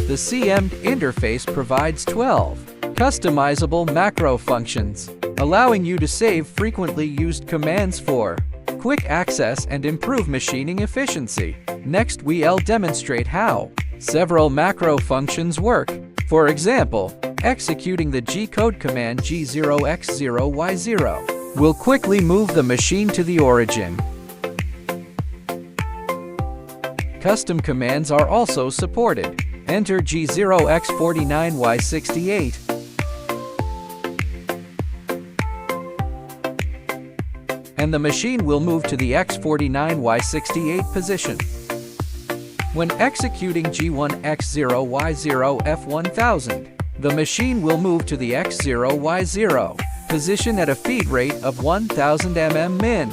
The CM'd interface provides 12 customizable macro functions, allowing you to save frequently used commands for quick access and improve machining efficiency. Next, we'll demonstrate how several macro functions work. For example, executing the G-code command G0x0Y0 will quickly move the machine to the origin. Custom commands are also supported. Enter G0x49Y68 and the machine will move to the X49Y68 position. When executing G1X0Y0 F1000, the machine will move to the X0Y0 position at a feed rate of 1000 mm min.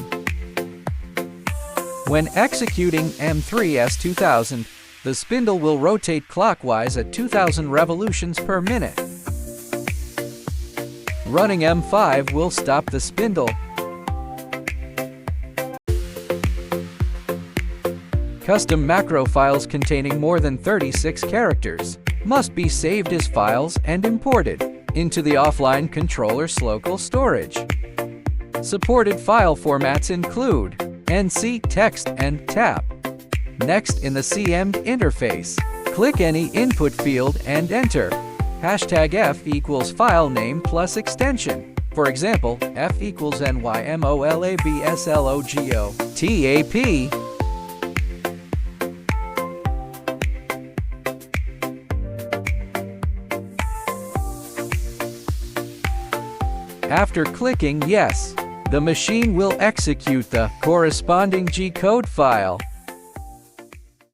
When executing M3S2000, the spindle will rotate clockwise at 2000 revolutions per minute. Running M5 will stop the spindle. Custom macro files containing more than 36 characters must be saved as files and imported into the offline controller's local storage. Supported file formats include NC, text, and TAP. Next, in the CM'd interface, click any input field and enter #F equals file name plus extension. For example, F equals NYMOLABSLOGO TAP. After clicking Yes, the machine will execute the corresponding G-code file.